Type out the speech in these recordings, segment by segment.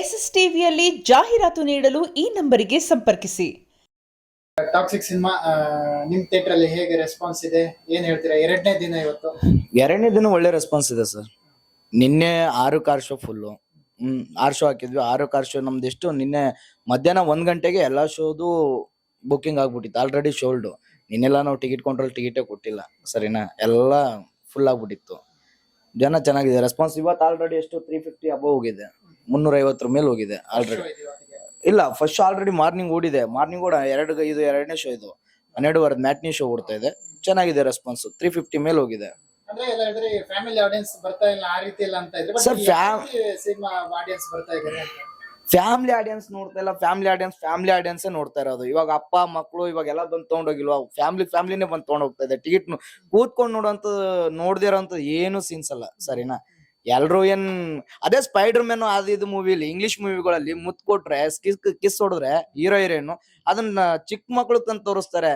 S S ಟಿವಿಯಲ್ಲಿ ಜಾಹೀರಾತು ನೀಡಲು ಈ ನಂಬರಿಗೆ ಸಂಪರ್ಕಿಸಿ. ಟಾಕ್ಸಿಕ್ ಸಿನಿಮಾ ನಿಮ್ ಥಿಯೇಟರ್ ಅಲ್ಲಿ ಹೇಗೆ ರೆಸ್ಪಾನ್ಸ್ ಇದೆ, ಏನ್ ಹೇಳ್ತೀರಾ? ಎರಡನೇ ದಿನ ಇವತ್ತು. ಎರಡನೇ ದಿನ ಒಳ್ಳೆ ರೆಸ್ಪಾನ್ಸ್ ಇದೆ ಸರ್. ನಿನ್ನೆ 6 ಕಾರ್ ಶೋ ಫುಲ್ಲು. 6 ಶೋ ಹಾಕಿದ್ವಿ. 6 ಕಾರ್ ಶೋ ನಮ್ದು ಎಷ್ಟು ನಿನ್ನೆ ಮಧ್ಯಾಹ್ನ 1 ಗಂಟೆಗೆ ಎಲ್ಲ ಶೋದು ಬುಕ್ಕಿಂಗ್ ಆಗ್ಬಿಟ್ಟಿತ್ತು, ಆಲ್ರೆಡಿ ಶೋಲ್ಡು. ನಿನ್ನೆಲ್ಲ ನಾವು ಟಿಕೆಟ್ ಕೌಂಟ್ರಲ್ಲಿ ಟಿಕೆಟೇ ಕೊಟ್ಟಿಲ್ಲ, ಸರಿನಾ? ಎಲ್ಲ ಫುಲ್ ಆಗ್ಬಿಟ್ಟಿತ್ತು. ಜನ ಚೆನ್ನಾಗಿದೆ ರೆಸ್ಪಾನ್ಸ್. ಇವತ್ತು ಆಲ್ರೆಡಿ ಎಷ್ಟು 350 ಅಬವ್ ಹೋಗಿದೆ, 350 ಮೇಲೆ ಹೋಗಿದೆ ಆಲ್ರೆಡಿ. ಇಲ್ಲ, ಫಸ್ಟ್ ಶೋ ಆಲ್ರೆಡಿ ಮಾರ್ನಿಂಗ್ ಓಡಿದೆ. ಮಾರ್ನಿಂಗ್ ಓಡ ಇದು ಎರಡನೇ ಶೋ, ಇದು 12:15 ಮ್ಯಾಟ್ನಿ ಶೋ ಓಡ್ತಾ ಇದೆ. ಚೆನ್ನಾಗಿದೆ ರೆಸ್ಪಾನ್ಸ್, 350 ಮೇಲೆ ಹೋಗಿದೆ. ಅಂದ್ರೆ ಎಲ್ಲ ಹೇಳಿದ್ರೆ ಫ್ಯಾಮಿಲಿ ಆಡಿಯನ್ಸ್ ಬರ್ತಾ ಇಲ್ಲ, ಆ ರೀತಿ ಇಲ್ಲ ಅಂತ ಇದ್ರೆ ಸರ್ ಸಿನಿಮಾ ಆಡಿಯನ್ಸ್ ಬರ್ತಾ ಇದ್ದಾರೆ ಅಂತ. ಫ್ಯಾಮಿಲಿ ಆಡಿಯನ್ಸ್ ನೋಡ್ತಾ ಇಲ್ಲ, ಫ್ಯಾಮಿಲಿ ಆಡಿಯನ್ಸೇ ನೋಡ್ತಾ ಇರೋದು. ಇವಾಗ ಅಪ್ಪ ಮಕ್ಕಳು ಇವಾಗೆಲ್ಲ ಬಂದು ತಗೊಂಡೋಗಿಲ್ವಾ, ಫ್ಯಾಮಿಲಿನೇ ಬಂದು ತಗೊಂಡ್ ಹೋಗ್ತಾ ಇದೆ. ಟಿಕೆಟ್ ಕೂತ್ಕೊಂಡು ನೋಡದೇ ಇರೋಂತ ಏನು ಸೀನ್ಸ್ ಅಲ್ಲ, ಸರಿನಾ? ಎಲ್ರು ಅದೇ ಸ್ಪೈಡರ್ ಮ್ಯಾನ್ ಅದು ಇದು ಮೂವಿಲಿ, ಇಂಗ್ಲಿಷ್ ಮೂವಿಗಳಲ್ಲಿ ಮುತ್ ಕೊಟ್ರೆ ಕಿಸ್ ಹೊಡೆದ್ರೆ ಹೀರೋ ಹೀರೋಯಿನ್ ಅದನ್ನ ಚಿಕ್ಕ ಮಕ್ಳು ತಂದು ತೋರಿಸ್ತಾರೆ.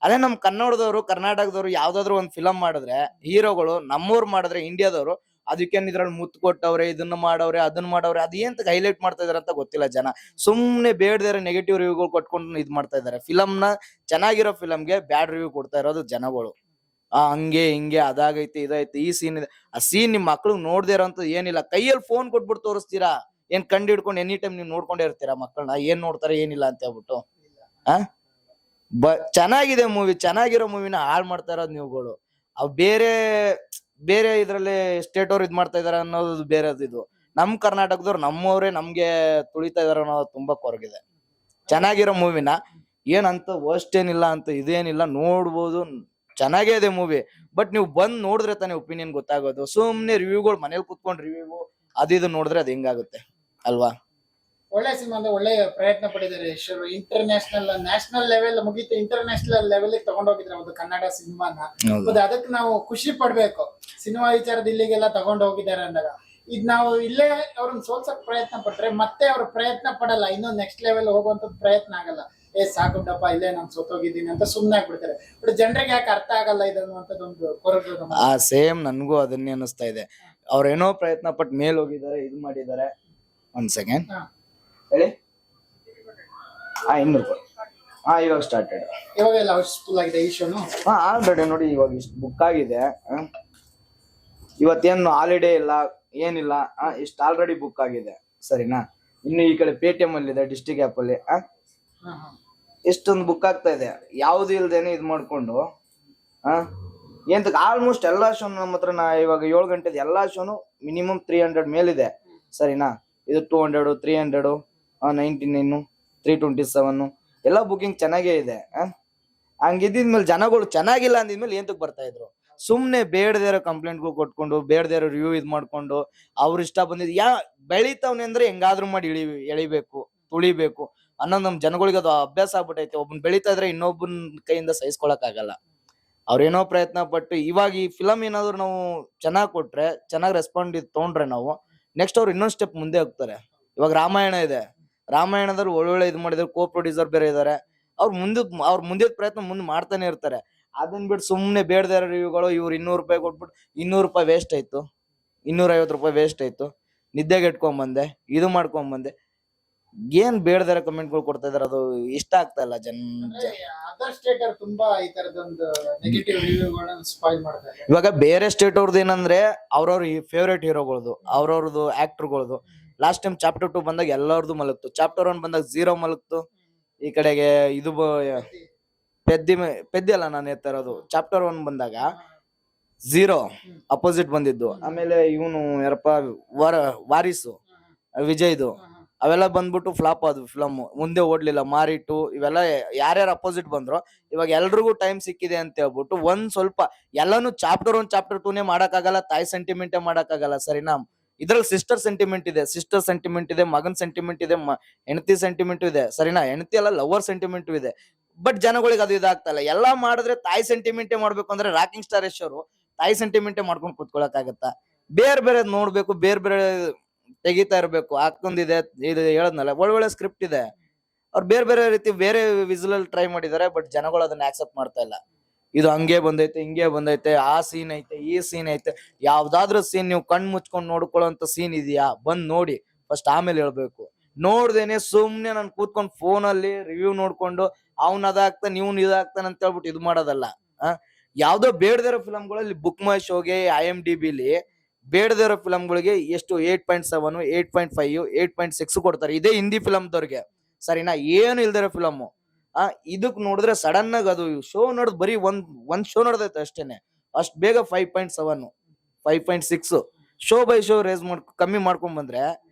ಅದೇ ನಮ್ ಕರ್ನಾಟಕದವ್ರು ಯಾವ್ದಾದ್ರು ಒಂದ್ ಫಿಲಂ ಮಾಡಿದ್ರೆ, ಹೀರೋಗಳು ನಮ್ಮೂರ್ ಮಾಡಿದ್ರೆ ಇಂಡಿಯಾದವರು, ಅದಕ್ಕೇನ್ ಇದ್ರಲ್ಲಿ ಮುತ್ ಕೊಟ್ಟವ್ರೆ, ಇದನ್ನ ಮಾಡವ್ರೆ, ಅದನ್ನ ಮಾಡವ್ರೆ, ಅದೇಂತ ಹೈಲೈಟ್ ಮಾಡ್ತಾ ಇದಾರೆ ಅಂತ ಗೊತ್ತಿಲ್ಲ. ಜನ ಸುಮ್ನೆ ಬೇಡದೇ ನೆಗೆಟಿವ್ ರಿವ್ಯೂಗಳು ಕೊಟ್ಕೊಂಡು ಇದ್ ಮಾಡ್ತಾ ಇದಾರೆ. ಫಿಲಂನ ಚೆನ್ನಾಗಿರೋ ಫಿಲಂಗೆ ಬ್ಯಾಡ್ ರಿವ್ಯೂ ಕೊಡ್ತಾ ಇರೋದು ಜನಗಳು. ಹಂಗೆ ಹಿಂಗೆ ಅದಾಗೈತಿ ಇದೈತಿ, ಈ ಸೀನ್ ಇದೆ, ಆ ಸೀನ್ ನಿಮ್ ಮಕ್ಳಿಗೆ ನೋಡ್ದೇ ಇರೋಂತ ಏನಿಲ್ಲ. ಕೈಯಲ್ಲಿ ಫೋನ್ ಕೊಟ್ಬಿಟ್ಟು ತೋರಿಸ್ತೀರಾ? ಏನ್ ಕಂಡು ಹಿಡ್ಕೊಂಡು ಎನಿ ಟೈಮ್ ನೀವು ನೋಡ್ಕೊಂಡೇ ಇರ್ತೀರಾ ಮಕ್ಕಳನ್ನ? ಏನ್ ನೋಡ್ತಾರೆ ಏನಿಲ್ಲ ಅಂತ ಹೇಳ್ಬಿಟ್ಟು. ಚೆನ್ನಾಗಿದೆ ಮೂವಿ, ಚೆನ್ನಾಗಿರೋ ಮೂವಿನ ಹಾಳು ಮಾಡ್ತಾ ಇರೋದು ನೀವುಗಳು. ಅವ್ ಬೇರೆ ಇದ್ರಲ್ಲಿ ಸ್ಟೇಟ್ ಅವ್ರು ಇದ್ ಮಾಡ್ತಾ ಇದಾರೆ ಅನ್ನೋದು ಬೇರೆದು. ಇದು ನಮ್ ಕರ್ನಾಟಕದವ್ರು ನಮ್ಮವ್ರೆ ನಮ್ಗೆ ತುಳಿತಾ ಇದಾರೆ ಅನ್ನೋದು ತುಂಬಾ ಕೊರಗಿದೆ. ಚೆನ್ನಾಗಿರೋ ಮೂವಿನ ಏನಂತ ವರ್ಸ್ಟ್ ಏನಿಲ್ಲ ಅಂತ ಇದೇನಿಲ್ಲ, ನೋಡ್ಬೋದು, ಚೆನ್ನಾಗೇ ಇದೆ ಮೂವಿ. ಬಟ್ ನೀವು ಬಂದ್ ನೋಡಿದ್ರೆ ತಾನೇ ಒಪಿನಿಯನ್ ಗೊತ್ತಾಗೋದು. ಸುಮ್ನೆ ರಿವ್ಯೂಗಳು ಮನೇಲಿ ಕುತ್ಕೊಂಡು ರಿವ್ಯೂ ಅದು ನೋಡಿದ್ರೆ ಅದು ಹೆಂಗಾಗುತ್ತೆ ಅಲ್ವಾ? ಒಳ್ಳೆ ಸಿನಿಮಾ ಅಂದ್ರೆ ಒಳ್ಳೆ ಪ್ರಯತ್ನ ಪಟ್ಟಿದ್ದಾರೆ ಯಶರು. ನ್ಯಾಷನಲ್ ಲೆವೆಲ್ ಮುಗಿತು, ಇಂಟರ್ನ್ಯಾಷನಲ್ ಲೆವೆಲ್ ತಗೊಂಡೋಗಿದ್ರೆ ಒಂದು ಕನ್ನಡ ಸಿನಿಮಾನ. ಅದಕ್ಕೆ ನಾವು ಖುಷಿ ಪಡ್ಬೇಕು. ಸಿನಿಮಾ ವಿಚಾರದ ಇಲ್ಲಿಗೆಲ್ಲ ತಗೊಂಡು ಹೋಗಿದ್ದಾರೆ ಅಂದಾಗ ಇದ್ ನಾವು ಇಲ್ಲೇ ಅವ್ರನ್ನ ಸೋಲ್ಸಕ್ ಪ್ರಯತ್ನ ಪಟ್ರೆ ಮತ್ತೆ ಅವ್ರ ಪ್ರಯತ್ನ ಪಡಲ್ಲ, ಇನ್ನೊಂದು ನೆಕ್ಸ್ಟ್ ಲೆವೆಲ್ ಹೋಗುವಂತ ಪ್ರಯತ್ನ ಆಗಲ್ಲ. ಸಾಕುಂಟಪ್ಪ ಇಲ್ಲೇ ನಾನು ಸೋತೋಗಿದ್ದೀನಿ ಅಂತ ಸುಮ್ನೆ ಆಗ್ಬಿಡ್ತಾರೆ. ಬಟ್ ಜನರಿಗೆ ಯಾಕೆ ಅರ್ಥ ಆಗಲ್ಲ ಇದನ್ನುವಂತದೊಂದು ಕೊರಗು. ಸೇಮ್ ನನ್ಗೂ ಅದನ್ನೇ ಅನಿಸ್ತಾ ಇದೆ. ಅವ್ರೇನೋ ಪ್ರಯತ್ನ ಪಟ್ಟು ಮೇಲ್ ಹೋಗಿದ್ದಾರೆ, ಇದು ಮಾಡಿದ್ದಾರೆ. ಒಂದ್ ಸೆಕೆಂಡ್ ಹೇಳಿ. 200 ರೂಪಾಯಿ. ಇವಾಗ ಸ್ಟಾರ್ಟೆಡ್. ಇವಾಗ ಎಲ್ಲ ಹೌಸ್ಫುಲ್ ಆಗಿದೆ ಈ ಶೋನು. ಆಲ್ರೆಡಿ ನೋಡಿ ಇವಾಗ ಇಷ್ಟು ಬುಕ್ ಆಗಿದೆ. ಇವತ್ತೇನು ಹಾಲಿಡೇ ಇಲ್ಲ ಏನಿಲ್ಲ, ಇಷ್ಟು ಆಲ್ರೆಡಿ ಬುಕ್ ಆಗಿದೆ, ಸರಿನಾ? ಇನ್ನು ಈ ಕಡೆ ಪೇಟಿಎಂ ಅಲ್ಲಿ ಇದೆ, ಡಿಸ್ಟ್ರಿಕ್ಟ್ ಆ್ಯಪ್ ಅಲ್ಲಿ ಎಷ್ಟೊಂದು ಬುಕ್ ಆಗ್ತಾ ಇದೆ. ಯಾವ್ದು ಇಲ್ದೇನೆ ಇದ್ ಮಾಡ್ಕೊಂಡು ಆಲ್ಮೋಸ್ಟ್ ಎಲ್ಲಾ ಶೋ ನಮ್ಮ ಹತ್ರ ಇವಾಗ 7 ಗಂಟೆದ ಎಲ್ಲಾ ಶೋನು ಮಿನಿಮಮ್ 300 ಮೇಲಿದೆ, ಸರಿನಾ? ಇದು 200, 300, 99, 327 ಎಲ್ಲ ಬುಕಿಂಗ್ ಚೆನ್ನಾಗೇ ಇದೆ. ಹಂಗಿದ್ಮೇಲೆ ಜನಗಳು ಚೆನ್ನಾಗಿಲ್ಲ ಅಂದಿದ್ಮೇಲೆ ಏಂತಕ್ ಬರ್ತಾ ಇದ್ರು? ಸುಮ್ನೆ ಬೇಡದೇ ಇರೋ ಕಂಪ್ಲೇಂಟ್ಗಳು ಕೊಟ್ಕೊಂಡು, ಬೇಡದೇ ಇರೋ ರಿವ್ಯೂ ಇದ್ ಮಾಡ್ಕೊಂಡು, ಅವ್ರ ಇಷ್ಟ ಬಂದಿದ್ ಬೆಳಿತಾವ್ನೆ ಅಂದ್ರೆ ಹೆಂಗಾದ್ರೂ ಮಾಡಿ ಎಳಿಬೇಕು, ತುಳಿಬೇಕು ಅನ್ನೋದು ನಮ್ ಜನಗಳಿಗೆ ಅದು ಅಭ್ಯಾಸ ಆಗ್ಬಿಟ್ಟೈತೆ. ಒಬ್ಬನ್ ಬೆಳಿತಾ ಇದ್ರೆ ಇನ್ನೊಬ್ಬನ ಕೈಯಿಂದ ಸಹಿಸ್ಕೊಳಕ್ ಆಗಲ್ಲ. ಅವ್ರೇನೋ ಪ್ರಯತ್ನ ಪಟ್ಟು ಇವಾಗ ಈ ಫಿಲಂ ಏನಾದ್ರು ನಾವು ಚೆನ್ನಾಗ್ ಕೊಟ್ರೆ, ಚೆನ್ನಾಗ್ ರೆಸ್ಪಾಂಡ್ ತಗೊಂಡ್ರೆ ನಾವು ನೆಕ್ಸ್ಟ್ ಅವ್ರು ಇನ್ನೊಂದ್ ಸ್ಟೆಪ್ ಮುಂದೆ ಹೋಗ್ತಾರೆ. ಇವಾಗ ರಾಮಾಯಣ ಇದೆ, ರಾಮಾಯಣದವ್ರು ಒಳ್ಳೊಳ್ಳೆ ಇದು ಮಾಡಿದ್ರೆ, ಕೋ ಪ್ರೊಡ್ಯೂಸರ್ ಬೇರೆ ಇದಾರೆ. ಅವ್ರ ಮುಂದೆ ಪ್ರಯತ್ನ ಮುಂದೆ ಮಾಡ್ತಾನೆ ಇರ್ತಾರೆ. ಅದನ್ನ ಬಿಟ್ಟು ಸುಮ್ನೆ ಬೇಡದೇ ಇರೋ ರಿವ್ಯೂಗಳು. ಇವ್ರು 200 ರೂಪಾಯಿ ಕೊಟ್ಬಿಟ್ಟು 200 ರೂಪಾಯಿ ವೇಸ್ಟ್ ಆಯ್ತು, 250 ರೂಪಾಯಿ ವೇಸ್ಟ್ ಆಯ್ತು, ನಿದ್ದೆಗೆ ಇಟ್ಕೊಂಡ್ ಇದು ಮಾಡ್ಕೊಂಡ್ ಬಂದೆ, ಏನ್ ಬೇಡದಾರ ಕಮೆಂಟ್ಗಳು ಕೊಡ್ತಾ ಇದಾರೆ, ಅದು ಇಷ್ಟ ಆಗ್ತಾ ಇಲ್ಲ. ಅದರ್ ಸ್ಟೇಟ್ ಅವ್ರು ತುಂಬಾ ಈ ತರದೊಂದು ನೆಗೆಟಿವ್ ರಿವ್ಯೂಗಳನ್ನ ಸ್ಪಾಯ್ಲ್ ಮಾಡ್ತಾರೆ. ಇವಾಗ ಬೇರೆ ಸ್ಟೇಟ್ ಅವ್ರದ್ದು ಏನಂದ್ರೆ ಅವ್ರವ್ರ ಫೇವ್ರೇಟ್ ಹೀರೋಗಳದು, ಅವ್ರವ್ರದ್ದು ಆಕ್ಟರ್ಗಳದು. ಲಾಸ್ಟ್ ಟೈಮ್ ಚಾಪ್ಟರ್ 2 ಬಂದಾಗ ಎಲ್ಲರದು ಮಲಗ್ತು, ಚಾಪ್ಟರ್ 1 ಬಂದಾಗ 0 ಮಲಗ್ತು. ಈ ಕಡೆಗೆ ಇದು ಪೆದ್ದಿ ಅಲ್ಲ ನಾನು ಎತ್ತಾ ಇರೋದು. ಚಾಪ್ಟರ್ 1 ಬಂದಾಗ 0 ಅಪೋಸಿಟ್ ಬಂದಿದ್ದು. ಆಮೇಲೆ ಇವನು ಯಾರಪ್ಪ ವಾರಿಸು ವಿಜಯ್ದು, ಅವೆಲ್ಲ ಬಂದ್ಬಿಟ್ಟು ಫ್ಲಾಪ್ ಆದ್ವು ಫಿಲಮ್, ಮುಂದೆ ಓಡ್ಲಿಲ್ಲ. ಮಾರಿಟ್ಟು ಇವೆಲ್ಲ ಯಾರ್ಯಾರು ಅಪೋಸಿಟ್ ಬಂದ್ರು. ಇವಾಗ ಎಲ್ರಿಗೂ ಟೈಮ್ ಸಿಕ್ಕಿದೆ ಅಂತ ಹೇಳ್ಬಿಟ್ಟು ಒಂದ್ ಸ್ವಲ್ಪ ಎಲ್ಲಾನು ಚಾಪ್ಟರ್ 1 ಚಾಪ್ಟರ್ 2 ಮಾಡಕ್ಕಾಗಲ್ಲ, ತಾಯಿ ಸೆಂಟಿಮೆಂಟೇ ಮಾಡಕ್ಕಾಗಲ್ಲ, ಸರಿನಾ? ಇದ್ರಲ್ಲಿ ಸಿಸ್ಟರ್ ಸೆಂಟಿಮೆಂಟ್ ಇದೆ, ಮಗನ್ ಸೆಂಟಿಮೆಂಟ್ ಇದೆ, ಹೆಂಡತಿ ಸೆಂಟಿಮೆಂಟ್ ಇದೆ, ಸರಿನಾ? ಹೆಂಡತಿ ಅಲ್ಲ, ಲವರ್ ಸೆಂಟಿಮೆಂಟ್ ಇದೆ. ಬಟ್ ಜನಗಳಿಗೆ ಅದು ಇದಾಗ್ತಾ ಇಲ್ಲ. ಎಲ್ಲಾ ಮಾಡಿದ್ರೆ ತಾಯಿ ಸೆಂಟಿಮೆಂಟೇ ಮಾಡ್ಬೇಕು ಅಂದ್ರೆ ರಾಕಿಂಗ್ ಸ್ಟಾರ್ ಯಶ್ ಅವರು ತಾಯಿ ಸೆಂಟಿಮೆಂಟೇ ಮಾಡ್ಕೊಂಡು ಕುತ್ಕೊಳಕ್ ಆಗತ್ತ? ಬೇರೆ ನೋಡ್ಬೇಕು, ಬೇರೆ ತೆಗಿತಾ ಇರ್ಬೇಕು. ಹಾಕೊಂದಿದೆ, ಇದು ಹೇಳದ್ನಲ್ಲ, ಒಳ್ಳೆ ಸ್ಕ್ರಿಪ್ಟ್ ಇದೆ. ಅವ್ರು ಬೇರೆ ರೀತಿ ಬೇರೆ ವಿಸುವಲ್ ಟ್ರೈ ಮಾಡಿದ್ದಾರೆ. ಬಟ್ ಜನಗಳು ಅದನ್ನ ಆಕ್ಸೆಪ್ಟ್ ಮಾಡ್ತಾ ಇಲ್ಲ. ಇದು ಹಂಗೆ ಬಂದೈತೆ, ಹಿಂಗೆ ಬಂದೈತೆ, ಆ ಸೀನ್ ಐತೆ, ಈ ಸೀನ್ ಐತೆ. ಯಾವ್ದಾದ್ರು ಸೀನ್ ನೀವು ಕಣ್ ಮುಚ್ಕೊಂಡು ನೋಡ್ಕೊಳ್ಳೋಂತ ಸೀನ್ ಇದೆಯಾ, ಬಂದ್ ನೋಡಿ ಫಸ್ಟ್, ಆಮೇಲೆ ಹೇಳ್ಬೇಕು. ನೋಡ್ದೇನೆ ಸುಮ್ನೆ ನಾನು ಕೂತ್ಕೊಂಡು ಫೋನಲ್ಲಿ ರಿವ್ಯೂ ನೋಡ್ಕೊಂಡು ಅವ್ನ್ ಅದಾಗ್ತಾನ ಇವ್ನ್ ಇದಾಗ್ತಾನ ಅಂತ ಹೇಳ್ಬಿಟ್ಟು ಇದು ಮಾಡೋದಲ್ಲ. ಯಾವ್ದೋ ಬೇಡದೇ ಇರೋ ಫಿಲಂಗಳಲ್ಲಿ ಬುಕ್ ಮೈ ಶೋಗೆ IMDb ಬೇಡದೇ ಇರೋ ಫಿಲಂಗಳಿಗೆ ಎಷ್ಟು 8.7 8.5 8.6 ಕೊಡ್ತಾರೆ. ಇದೇ ಹಿಂದಿ ಫಿಲಮ್ದವ್ರಿಗೆ ಸರಿನಾ, ಏನು ಇಲ್ದಿರೋ ಫಿಲಮ್ ಇದಕ್ ನೋಡಿದ್ರೆ ಸಡನ್ ಆಗಿ ಅದು ಶೋ ನೋಡಿದ್ ಬರೀ ಒಂದ್ ಶೋ ನೋಡ್ದೈತೆ ಅಷ್ಟೇನೆ, ಅಷ್ಟ್ ಬೇಗ 5.7 5.6 ಶೋ ಬೈ ಶೋ ರೇಸ್ ಕಮ್ಮಿ ಮಾಡ್ಕೊಂಡ್ ಬಂದ್ರೆ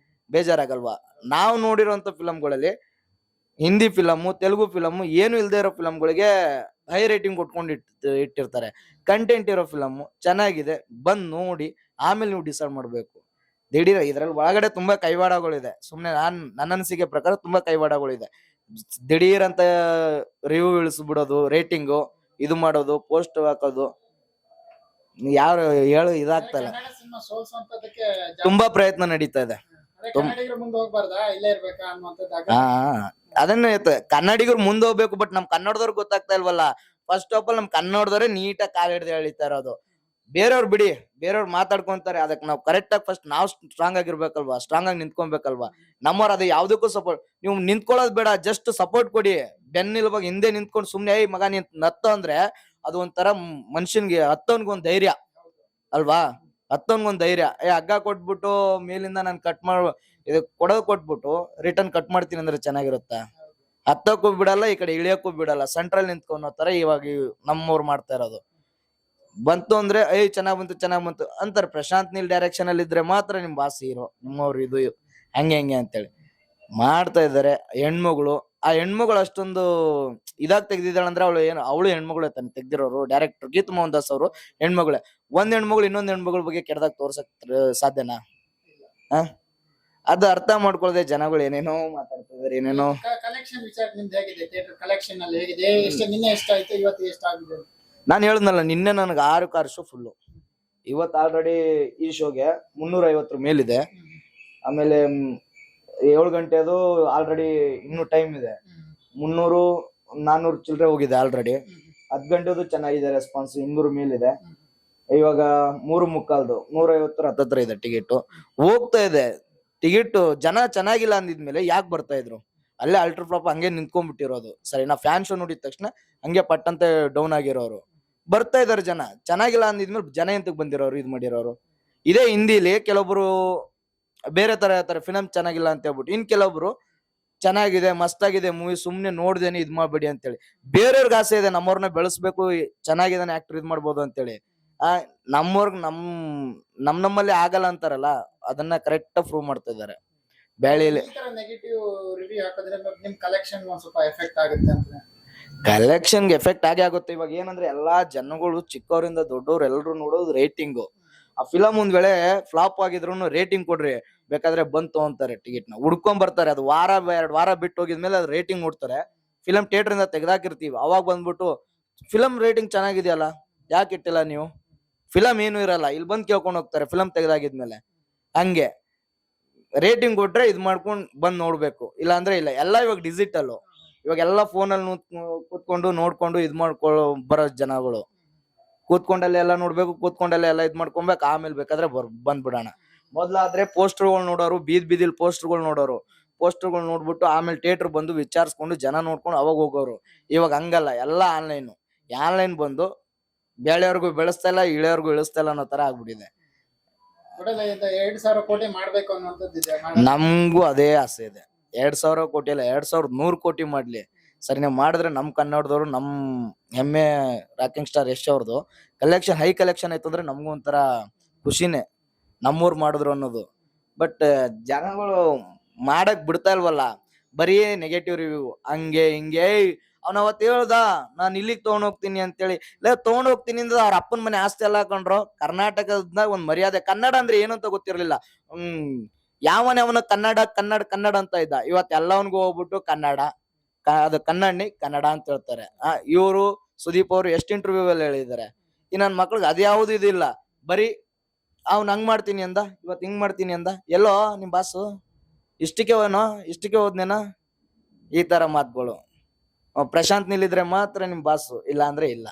ಬೇಜಾರಾಗಲ್ವಾ? ನಾವು ನೋಡಿರೋಂತ ಫಿಲಂಗಳಲ್ಲಿ ಹಿಂದಿ ಫಿಲಮ್, ತೆಲುಗು ಫಿಲಮ್, ಏನು ಇಲ್ದೇ ಇರೋ ಫಿಲಂಗಳಿಗೆ ಹೈ ರೇಟಿಂಗ್ ಕೊಟ್ಕೊಂಡು ಇಟ್ಟಿರ್ತಾರೆ. ಕಂಟೆಂಟ್ ಇರೋ ಫಿಲಮ್ ಚೆನ್ನಾಗಿದೆ ಬಂದ್ ನೋಡಿ ಆಮೇಲೆ ನೀವು ಡಿಸೈಡ್ ಮಾಡ್ಬೇಕು. ದಿಢೀರ್ ಇದ್ರಲ್ಲಿ ಒಳಗಡೆ ತುಂಬಾ ಕೈವಾಡಗಳಿದೆ. ಸುಮ್ನೆ ನನ್ನ ಅನಿಸಿಕೆ ಪ್ರಕಾರ ತುಂಬಾ ಕೈವಾಡಗಳಿದೆ. ದಿಢೀರ್ ಅಂತ ರಿವ್ಯೂ ಇಳಿಸ್ಬಿಡೋದು, ರೇಟಿಂಗು ಇದು ಮಾಡೋದು, ಪೋಸ್ಟ್ ಹಾಕೋದು, ಯಾರು ಹೇಳು ಇದಾಗ್ತಲ್ಲ. ಕನ್ನಡ ಸಿನಿಮಾ ಸೋಲ್ಸುವಂತದಕ್ಕೆ ತುಂಬಾ ಪ್ರಯತ್ನ ನಡೀತಾ ಇದೆ. ಕನ್ನಡಿಗರು ಮುಂದೆ ಹೋಗ್ಬಾರ್ದಾ, ಇಲ್ಲೇ ಇರ್ಬೇಕಾ ಅನ್ನುವಂಥದ್ದು ಅದನ್ನ ಕನ್ನಡಿಗರು ಮುಂದೆ ಹೋಗ್ಬೇಕು. ಬಟ್ ನಮ್ ಕನ್ನಡದವ್ರಿಗೆ ಗೊತ್ತಾಗ್ತಾ ಇಲ್ವಲ್ಲ. ಫಸ್ಟ್ ಆಫ್ ಆಲ್ ನಮ್ ಕನ್ನಡದವ್ರೆ ನೀಟಾಗಿ ಕಾಲ್ ಹಿಡ್ದು ಎಳಿತಾ ಇರೋದು. ಬೇರೆಯವ್ರು ಬಿಡಿ, ಬೇರೆಯವ್ರು ಮಾತಾಡ್ಕೊಂತಾರೆ. ಅದಕ್ಕೆ ನಾವು ಕರೆಕ್ಟ್ ಆಗಿ ಫಸ್ಟ್ ನಾವು ಸ್ಟ್ರಾಂಗ್ ಆಗಿರ್ಬೇಕಲ್ವಾ, ಸ್ಟ್ರಾಂಗ್ ಆಗಿ ನಿಂತ್ಕೊಬೇಕಲ್ವಾ. ನಮ್ಮವ್ರು ಅದು ಯಾವ್ದಕ್ಕೂ ಸಪೋರ್ಟ್, ನೀವು ನಿಂತ್ಕೊಳ್ಳೋದು ಬೇಡ, ಜಸ್ಟ್ ಸಪೋರ್ಟ್ ಕೊಡಿ. ಬೆನ್ನಿಲ್ವಾಗ ಹಿಂದೆ ನಿಂತ್ಕೊಂಡು ಸುಮ್ನೆ ಏಯ್ ಮಗ ನೀನ್ ನತ್ತ ಅಂದ್ರೆ ಅದು ಒಂಥರ ಮನುಷ್ಯನ್ಗೆ ಹತ್ತವನ್ಗೊಂದ್ ಧೈರ್ಯ ಅಲ್ವಾ. ಹತ್ತವನ್ಗೊಂದ್ ಧೈರ್ಯ. ಹಗ್ಗ ಕೊಟ್ಬಿಟ್ಟು ಮೇಲಿಂದ ನಾನು ಕಟ್ ಇದು ಕೊಡೋದು ಕೊಟ್ಬಿಟ್ಟು ರಿಟರ್ನ್ ಕಟ್ ಮಾಡ್ತೀನಿ ಅಂದ್ರೆ ಚೆನ್ನಾಗಿರುತ್ತ? ಹತ್ತಕ್ಕೂ ಬಿಡಲ್ಲ, ಈ ಕಡೆ ಇಳಿಯಕ್ಕೂ ಬಿಡಲ್ಲ, ಸೆಂಟ್ರಲ್ ನಿಂತ್ಕೊನ್ನೋ ತರ ಇವಾಗ ನಮ್ಮವ್ರು ಮಾಡ್ತಾ ಇರೋದು. ಬಂತು ಅಂದ್ರೆ ಚೆನ್ನಾಗ್ ಬಂತು ಅಂತಾರೆ. ಪ್ರಶಾಂತ್ ನೀಲ್ ಡೈರೆಕ್ಷನ್ ಅಲ್ಲಿ ಇದ್ರೆ ಮಾತ್ರ ನಿಮ್ ಬಾಸ್ ಹೀರೋ, ನಿಮ್ಮವ್ರು ಇದು ಹಂಗೆ ಅಂತೇಳಿ ಮಾಡ್ತಾ ಇದಾರೆ. ಹೆಣ್ಮಗಳು, ಆ ಹೆಣ್ಮಗಳು ಅಷ್ಟೊಂದು ಇದಾಗ್ ತೆಗ್ದಿದ್ದಾಳೆ ಅಂದ್ರೆ ಅವಳು ಹೆಣ್ಮಗಳು ತಾನೆ ತೆಗ್ದಿರೋರು. ಡೈರೆಕ್ಟರ್ ಗೀತ್ ಮೋಹನ್ ದಾಸ್ ಅವರು ಹೆಣ್ಮಗಳೇ. ಒಂದ್ ಹೆಣ್ಮಗಳು ಇನ್ನೊಂದ್ ಹೆಣ್ಮಗಳ ಬಗ್ಗೆ ಕೆಡ್ದಾಗ ತೋರ್ಸಕ್ ಸಾಧ್ಯನಾ? ಅದು ಅರ್ಥ ಮಾಡ್ಕೊಳ್ದೆ ಜನಗಳು ಏನೇನೋ ಮಾತಾಡ್ತಿದಾರೆ, ಏನೇನೋ. ಕಲೆಕ್ಷನ್ ವಿಚಾರ ನಿಮ್ದು ಹೇಗಿದೆ? ಥಿಯೇಟರ್ ಕಲೆಕ್ಷನ್ ಅಲ್ಲಿ ಹೇಗಿದೆ? ನಿನ್ನೆ ಎಷ್ಟಾಯ್ತು, ಇವತ್ತು ಎಷ್ಟಾಗಿದೆ? ನಾನು ಹೇಳ್ದಲ್ಲ, ನಿನ್ನೆ ನನಗೆ 6 ಕಾರ್ ಶೋ ಫುಲ್ಲು. ಇವತ್ತು ಆಲ್ರೆಡಿ ಈ ಶೋಗೆ 350 ಮೇಲಿದೆ. ಆಮೇಲೆ 7 ಗಂಟೆದು ಆಲ್ರೆಡಿ ಇನ್ನೂ ಟೈಮ್ ಇದೆ. 300 400 ಚಿಲ್ಲರೆ ಹೋಗಿದೆ ಆಲ್ರೆಡಿ. 10 ಗಂಟೆದು ಚೆನ್ನಾಗಿದೆ ರೆಸ್ಪಾನ್ಸ್, 200 ಮೇಲಿದೆ. ಇವಾಗ 3:45 150 ಹತ್ತತ್ರ ಇದೆ ಟಿಕೆಟ್. ಹೋಗ್ತಾ ಇದೆ ಟಿಕೆಟ್. ಜನ ಚೆನ್ನಾಗಿಲ್ಲ ಅಂದಿದ್ಮೇಲೆ ಯಾಕೆ ಬರ್ತಾ ಇದ್ರು? ಅಲ್ಲೇ ಅಲ್ಟ್ರಾ ಫ್ಲಾಪ್ ಹಂಗೆ ನಿಂತ್ಕೊಂಡ್ಬಿಟ್ಟಿರೋದು ಸರಿನಾ. ಫ್ಯಾನ್ ಶೋ ನೋಡಿದ ತಕ್ಷಣ ಹಂಗೆ ಪಟ್ಟಂತೆ ಡೌನ್ ಆಗಿರೋರು ಬರ್ತಾ ಇದಾರೆ. ಜನ ಚೆನ್ನಾಗಿಲ್ಲ ಅಂದಿದ್ಮೇಲೆ ಜನ ಎಂತಕ್ ಬಂದಿರೋರು, ಇದ್ ಮಾಡಿರೋರು. ಇದೇ ಹಿಂದಿಲಿ ಕೆಲವೊಬ್ರು ಬೇರೆ ತರ ಹೇಳ್ತಾರೆ ಫಿಲಮ್ ಚೆನ್ನಾಗಿಲ್ಲ ಅಂತ ಹೇಳ್ಬಿಟ್ಟು. ಇನ್ ಕೆಲವೊಬ್ರು ಚೆನ್ನಾಗಿದೆ ಮಸ್ತಾಗಿದೆ ಮೂವಿ, ಸುಮ್ನೆ ನೋಡ್ದೇನೆ ಇದ್ ಮಾಡ್ಬೇಡಿ ಅಂತೇಳಿ. ಬೇರೆಯವ್ರಿಗೆ ಆಸೆ ಇದೆ ನಮ್ಮವ್ರನ್ನ ಬೆಳೆಸ್ಬೇಕು, ಚೆನ್ನಾಗಿದ್ದಾನೆ ಆಕ್ಟರ್ ಇದ್ ಮಾಡ್ಬೋದು ಅಂತೇಳಿ. ನಮ್ಮವ್ರಿಗೆ ನಮ್ಮಲ್ಲಿ ಆಗಲ್ಲ ಅಂತಾರಲ್ಲ, ಅದನ್ನ ಕರೆಕ್ಟ್ ಪ್ರೂವ್ ಮಾಡ್ತಾ ಇದಾರೆ. ಬ್ಯಾಳಿಲಿ ನೆಗೆಟಿವ್ ರಿವ್ಯೂ ಹಾಕಿದ್ರೆ ನಿಮ್ ಕಲೆಕ್ಷನ್ ಒಂದ್ ಸ್ವಲ್ಪ ಎಫೆಕ್ಟ್ ಆಗುತ್ತೆ ಅಂತ. ಕಲೆಕ್ಷನ್ಗೆ ಎಫೆಕ್ಟ್ ಆಗುತ್ತೆ. ಇವಾಗ ಏನಂದ್ರೆ ಎಲ್ಲಾ ಜನಗಳು ಚಿಕ್ಕವರಿಂದ ದೊಡ್ಡವ್ರು ಎಲ್ರು ನೋಡೋದು ರೇಟಿಂಗು. ಆ ಫಿಲಮ್ ಒಂದ್ ವೇಳೆ ಫ್ಲಾಪ್ ಆಗಿದ್ರು ರೇಟಿಂಗ್ ಕೊಡ್ರಿ ಬೇಕಾದ್ರೆ ಬಂತು ಅಂತಾರೆ. ಟಿಕೆಟ್ ನ ಹುಡ್ಕೊಂಡ್ ಬರ್ತಾರೆ. ಅದು 2 ವಾರ ಬಿಟ್ಟು ಹೋಗಿದ್ಮೇಲೆ ಅದು ರೇಟಿಂಗ್ ನೋಡ್ತಾರೆ. ಫಿಲಮ್ ಥಿಯೇಟರ್ ಇಂದ ತೆಗ್ದಾಕಿರ್ತೀವಿ, ಅವಾಗ ಬಂದ್ಬಿಟ್ಟು ಫಿಲಮ್ ರೇಟಿಂಗ್ ಚೆನ್ನಾಗಿದೆಯಲ್ಲ, ಯಾಕೆ ಇಟ್ಟಿಲ್ಲ ನೀವು? ಫಿಲಮ್ ಏನು ಇರಲ್ಲ, ಇಲ್ಲಿ ಬಂದ್ ಕೇಳ್ಕೊಂಡ್ ಹೋಗ್ತಾರೆ ಫಿಲಮ್ ತೆಗ್ದಾಗಿದ್ಮೇಲೆ. ಹಂಗೆ ರೇಟಿಂಗ್ ಕೊಟ್ರೆ ಇದ್ ಮಾಡ್ಕೊಂಡ್ ಬಂದ್ ನೋಡ್ಬೇಕು, ಇಲ್ಲ ಅಂದ್ರೆ ಇಲ್ಲ. ಎಲ್ಲ ಇವಾಗ ಡಿಜಿಟಲ್. ಇವಾಗ ಎಲ್ಲ ಫೋನಲ್ಲಿ ಕೂತ್ಕೊಂಡು ನೋಡ್ಕೊಂಡು ಇದ್ ಮಾಡ್ಕೊಳ್ಳೋ ಬರೋ ಜನಗಳು. ಕೂತ್ಕೊಂಡಲ್ಲೇ ಎಲ್ಲ ನೋಡ್ಬೇಕು, ಕೂತ್ಕೊಂಡಲ್ಲೇ ಎಲ್ಲ ಇದ್ ಮಾಡ್ಕೊಬೇಕು, ಆಮೇಲೆ ಬೇಕಾದ್ರೆ ಬಂದ್ಬಿಡೋಣ. ಮೊದ್ಲಾದ್ರೆ ಪೋಸ್ಟರ್ಗಳು ನೋಡೋರು, ಬೀದಿಲ್ ಪೋಸ್ಟರ್ಗಳು ನೋಡೋರು. ಪೋಸ್ಟರ್ಗಳು ನೋಡ್ಬಿಟ್ಟು ಆಮೇಲೆ ಥಿಯೇಟರ್ ಬಂದು ವಿಚಾರಿಸ್ಕೊಂಡು ಜನ ನೋಡ್ಕೊಂಡು ಅವಾಗ ಹೋಗೋರು. ಇವಾಗ ಹಂಗಲ್ಲ, ಎಲ್ಲ ಆನ್ಲೈನ್ ಬಂದು ಬೇಳೆಯವ್ರಿಗೂ ಬೆಳೆಸ್ತಾ ಇಲ್ಲ, ಇಳೆಯವ್ರಿಗೂ ಇಳಿಸ್ತಾ ಇಲ್ಲ ಅನ್ನೋ ತರ ಆಗ್ಬಿಟ್ಟಿದೆ. 2,000 ಕೋಟಿ ಮಾಡ್ಬೇಕು ಅನ್ನೋಂಥದ್ದಿದೆ. ನಮ್ಗೂ ಅದೇ ಆಸೆ ಇದೆ. 2,000 ಕೋಟಿ ಅಲ್ಲ, 2,100 ಕೋಟಿ ಮಾಡ್ಲಿ. ಸರಿ, ನಾವು ಮಾಡಿದ್ರೆ ನಮ್ ಕನ್ನಡದವ್ರು, ನಮ್ ಹೆಮ್ಮೆ ರಾಕಿಂಗ್ ಸ್ಟಾರ್ ಯಶ್ ಅವ್ರದ್ದು ಕಲೆಕ್ಷನ್ ಹೈ ಕಲೆಕ್ಷನ್ ಆಯ್ತು ಅಂದ್ರೆ ನಮ್ಗೂ ಒಂಥರ ಖುಷಿನೇ, ನಮ್ಮೂರ್ ಮಾಡಿದ್ರು ಅನ್ನೋದು. ಬಟ್ ಜನಗಳು ಮಾಡಕ್ ಬಿಡ್ತಾ ಇಲ್ವಲ್ಲ, ಬರೀ ನೆಗೆಟಿವ್ ರಿವ್ಯೂ. ಹಂಗೆ ಹಿಂಗೆ ಅವ್ನ ಅವತ್ತು ಹೇಳ್ದ ನಾನ್ ಇಲ್ಲಿಗೆ ತಗೊಂಡ್ ಹೋಗ್ತೀನಿ ಅಂತೇಳಿ. ತಗೊಂಡ್ ಹೋಗ್ತೀನಿ ಅಂದ್ರೆ ಅವ್ರ ಅಪ್ಪನ ಮನೆ ಆಸ್ತಿ ಎಲ್ಲ ಹಾಕೊಂಡ್ರು. ಕರ್ನಾಟಕದ ಒಂದ್ ಮರ್ಯಾದೆ. ಕನ್ನಡ ಅಂದ್ರೆ ಏನು ಅಂತ ಗೊತ್ತಿರ್ಲಿಲ್ಲ. ಯಾವನ ಕನ್ನಡ ಅಂತ ಇದ್ದ. ಇವತ್ತು ಎಲ್ಲವನ್ಗೂ ಹೋಗ್ಬಿಟ್ಟು ಕನ್ನಡ, ಅದು ಕನ್ನಡ ಅಂತ ಹೇಳ್ತಾರೆ. ಇವರು ಸುದೀಪ್ ಅವರು ಎಷ್ಟು ಇಂಟರ್ವ್ಯೂ ಅಲ್ಲಿ ಹೇಳಿದ್ದಾರೆ. ಈ ನನ್ ಮಕ್ಳಿಗೆ ಅದ್ಯಾವುದು ಇದಿಲ್ಲ. ಬರೀ ಅವ್ನ್ ಹಂಗ್ ಮಾಡ್ತೀನಿ ಅಂದ, ಇವತ್ ಹಿಂಗ್ ಮಾಡ್ತೀನಿ ಅಂದ. ಎಲ್ಲೋ ನಿಮ್ ಬಾಸು ಇಷ್ಟಕ್ಕೆ ಹೋದ್ನೇನೋ, ಈ ತರ ಮಾತುಗಳು. ಪ್ರಶಾಂತ್ ನಿಲ್ಲಿದ್ರೆ ಮಾತ್ರ ನಿಮ್ ಬಾಸು, ಇಲ್ಲ ಅಂದ್ರೆ ಇಲ್ಲ.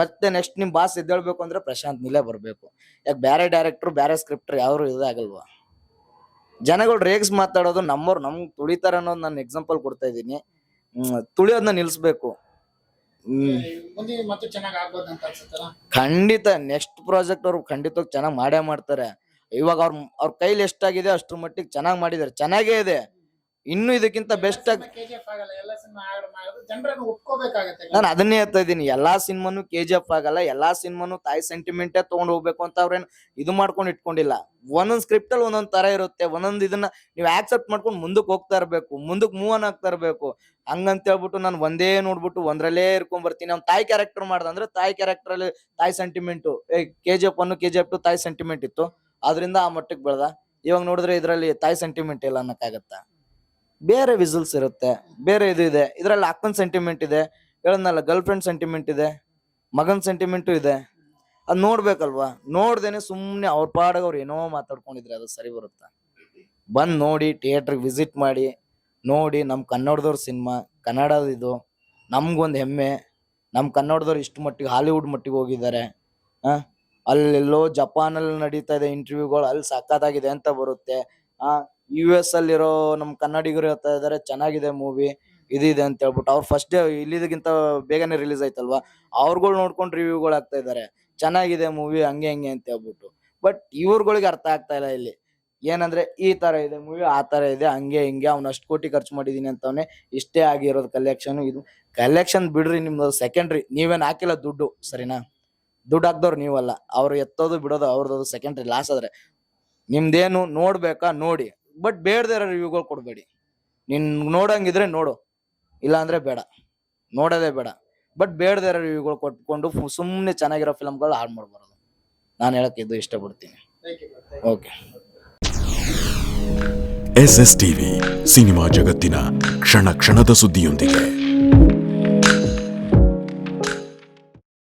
ಮತ್ತೆ ನೆಕ್ಸ್ಟ್ ನಿಮ್ ಬಾಸ್ ಎದ್ದೇಳ್ಬೇಕು ಅಂದ್ರೆ ಪ್ರಶಾಂತ್ ನಿಲ್ಲೇ ಬರ್ಬೇಕು. ಯಾಕೆ ಬೇರೆ ಡೈರೆಕ್ಟರ್ ಬೇರೆ ಸ್ಕ್ರಿಪ್ಟರ್ ಯಾರು ಇದಾಗಲ್ವಾ? ಜನಗಳು ರೇಗ್ಸ್ ಮಾತಾಡೋದು ನಮ್ಮವ್ರು ನಮ್ಗೆ ತುಳಿತಾರ ಅನ್ನೋದು ನಾನು ಎಕ್ಸಾಂಪಲ್ ಕೊಡ್ತಾ ಇದ್ದೀನಿ. ತುಳಿಯೋದನ್ನ ನಿಲ್ಸ್ಬೇಕು. ಮುಂದೆ ಮತ್ತೆ ಚೆನ್ನಾಗಿ ಆಗ್ಬೋದು ಅಂತ ಅನ್ಸುತ್ತಲ್ಲ. ಖಂಡಿತ ನೆಕ್ಸ್ಟ್ ಪ್ರಾಜೆಕ್ಟ್ ಅವ್ರು ಖಂಡಿತವಾಗಿ ಚೆನ್ನಾಗಿ ಮಾಡೇ ಮಾಡ್ತಾರೆ. ಇವಾಗ ಅವ್ರ ಕೈಲಿ ಎಷ್ಟಾಗಿದೆ ಅಷ್ಟ್ರ ಮಟ್ಟಿಗೆ ಚೆನ್ನಾಗಿ ಮಾಡಿದ್ದಾರೆ, ಚೆನ್ನಾಗೇ ಇದೆ. ಇನ್ನು ಇದಕ್ಕಿಂತ ಬೆಸ್ಟ್ ಆಗಿ KGF ಆಗಲ್ಲ, ಎಲ್ಲ ಸಿನಿಮಾ ಮಾಡೋದು ಜನರನ್ನು ಒಪ್ಕೋಬೇಕಾಗತ್ತೆ. ನಾನು ಅದನ್ನೇ ಹೇಳ್ತಾ ಇದ್ದೀನಿ, ಎಲ್ಲಾ ಸಿನಿಮಾನು KGF ಆಗಲ್ಲ, ಎಲ್ಲಾ ಸಿನಿಮಾನು ತಾಯಿ ಸೆಂಟಿಮೆಂಟೇ ತಗೊಂಡ್ ಹೋಗ್ಬೇಕು ಅಂತ ಅವ್ರೇನು ಇದು ಮಾಡ್ಕೊಂಡು ಇಟ್ಕೊಂಡಿಲ್ಲ. ಒಂದೊಂದ್ ಸ್ಕ್ರಿಪ್ಟ್ ಅಲ್ಲಿ ಒಂದೊಂದ್ ತರ ಇರುತ್ತೆ, ಒಂದೊಂದ್ ಇದನ್ನ ನೀವು ಆಕ್ಸೆಪ್ಟ್ ಮಾಡ್ಕೊಂಡು ಮುಂದಕ್ಕೆ ಹೋಗ್ತಾ ಇರ್ಬೇಕು, ಮುಂದಕ್ಕೆ ಮೂವ್ ಆನ್ ಆಗ್ತಾ ಇರ್ಬೇಕು. ಹಂಗಂತ ಹೇಳ್ಬಿಟ್ಟು ನಾನು ಒಂದೇ ನೋಡ್ಬಿಟ್ಟು ಒಂದ್ರಲ್ಲೇ ಇರ್ಕೊಂಡ್ ಬರ್ತೀನಿ. ಅವ್ನ್ ತಾಯಿ ಕ್ಯಾರೆಕ್ಟರ್ ಮಾಡ್ದಂದ್ರೆ ತಾಯಿ ಕ್ಯಾರೆಕ್ಟರ್ ಅಲ್ಲಿ ತಾಯಿ ಸೆಂಟಿಮೆಂಟು, KGF 1 KGF 2 ತಾಯಿ ಸೆಂಟಿಮೆಂಟ್ ಇತ್ತು, ಅದರಿಂದ ಆ ಮಟ್ಟಕ್ಕೆ ಬೆಳ್ದ. ಇವಾಗ ನೋಡಿದ್ರೆ ಇದ್ರಲ್ಲಿ ತಾಯಿ ಸೆಂಟಿಮೆಂಟ್ ಇಲ್ಲ ಅನ್ನಕ್ಕಾಗತ್ತ. ಬೇರೆ ವಿಸಲ್ಸ್ ಇರುತ್ತೆ, ಬೇರೆ ಇದು ಇದೆ. ಇದ್ರಲ್ಲಿ ಅಕ್ಕನ್ ಸೆಂಟಿಮೆಂಟ್ ಇದೆ, ಹೇಳದ್ನಲ್ಲ ಗರ್ಲ್ ಫ್ರೆಂಡ್ ಸೆಂಟಿಮೆಂಟ್ ಇದೆ, ಮಗನ್ ಸೆಂಟಿಮೆಂಟು ಇದೆ. ಅದ್ ನೋಡ್ಬೇಕಲ್ವಾ? ನೋಡ್ದೇನೆ ಸುಮ್ನೆ ಅವ್ರ ಪಾಡಗ ಅವ್ರು ಏನೋ ಮಾತಾಡ್ಕೊಂಡಿದ್ರೆ ಅದು ಸರಿ ಬರುತ್ತಾ? ಬಂದ್ ನೋಡಿ, ಥಿಯೇಟರ್ಗೆ ವಿಸಿಟ್ ಮಾಡಿ ನೋಡಿ. ನಮ್ ಕನ್ನಡದವ್ರ ಸಿನಿಮಾ, ಕನ್ನಡದ ಇದು ನಮ್ಗೊಂದ್ ಹೆಮ್ಮೆ. ನಮ್ ಕನ್ನಡದವ್ರು ಇಷ್ಟು ಮಟ್ಟಿಗೆ ಹಾಲಿವುಡ್ ಮಟ್ಟಿಗೆ ಹೋಗಿದ್ದಾರೆ. ಅಲ್ಲೆಲ್ಲೋ ಜಪಾನಲ್ಲಿ ನಡೀತಾ ಇದೆ ಇಂಟರ್ವ್ಯೂಗಳು, ಅಲ್ಲಿ ಸಖತ್ತಾಗಿದೆ ಅಂತ ಬರುತ್ತೆ. US ಅಲ್ಲಿರೋ ನಮ್ ಕನ್ನಡಿಗರು ಹೇಳ್ತಾ ಇದಾರೆ ಚೆನ್ನಾಗಿದೆ ಮೂವಿ, ಇದಿದೆ ಅಂತ ಹೇಳ್ಬಿಟ್ಟು. ಅವ್ರು ಫಸ್ಟ್ ಡೇ ಇಲ್ಲಿದಕ್ಕಿಂತ ಬೇಗನೆ ರಿಲೀಸ್ ಆಯ್ತಲ್ವಾ, ಅವ್ರುಗಳು ನೋಡ್ಕೊಂಡು ರಿವ್ಯೂಗಳು ಆಗ್ತಾ ಇದಾರೆ, ಚೆನ್ನಾಗಿದೆ ಮೂವಿ ಹಂಗೆ ಹಂಗೆ ಅಂತ ಹೇಳ್ಬಿಟ್ಟು. ಬಟ್ ಇವ್ರುಗಳಿಗೆ ಅರ್ಥ ಆಗ್ತಾ ಇಲ್ಲ ಇಲ್ಲಿ ಏನಂದ್ರೆ, ಈ ತರ ಇದೆ ಮೂವಿ, ಆ ತರ ಇದೆ, ಹಂಗೆ ಹಿಂಗೆ, ಅವ್ನು ಅಷ್ಟು ಕೋಟಿ ಖರ್ಚು ಮಾಡಿದೀನಿ ಅಂತವನೇ, ಇಷ್ಟೇ ಆಗಿರೋದು ಕಲೆಕ್ಷನ್. ಇದು ಕಲೆಕ್ಷನ್ ಬಿಡ್ರಿ, ನಿಮ್ದು ಸೆಕೆಂಡ್ರಿ. ನೀವೇನ್ ಹಾಕಿಲ್ಲ ದುಡ್ಡು, ಸರಿನಾ? ದುಡ್ಡು ಹಾಕ್ದವ್ರು ನೀವಲ್ಲ, ಅವ್ರು ಎತ್ತೋದು ಬಿಡೋದು ಅವ್ರದ್ದು ಸೆಕೆಂಡ್ರಿ. ಲಾಸ್ ಆದ್ರೆ ನಿಮ್ದೇನು ನೋಡ್ಬೇಕಾ ನೋಡಿ, ಬಟ್ ಬೇಡದೇ ಇರೋ ರಿವ್ಯೂಗಳು ಕೊಡ್ಬೇಡಿ. ನೀನ್ ನೋಡಂಗಿದ್ರೆ ನೋಡು, ಇಲ್ಲ ಅಂದ್ರೆ ಬೇಡ, ನೋಡೋದೇ ಬೇಡ. ಬಟ್ ಬೇಡದೇ ಇರೋ ರಿವ್ಯೂಗಳು ಕೊಟ್ಕೊಂಡು ಸುಮ್ಮನೆ ಚೆನ್ನಾಗಿರೋ ಫಿಲ್ಮ್ಗಳು ಹಾಳು ಮಾಡ್ಬಾರ್ದು. ನಾನು ಹೇಳಕ್ ಇದು ಇಷ್ಟಪಡ್ತೀನಿ. ಓಕೆ. SS TV ಸಿನಿಮಾ ಜಗತ್ತಿನ ಕ್ಷಣ ಕ್ಷಣದ ಸುದ್ದಿಯೊಂದಿಗೆ.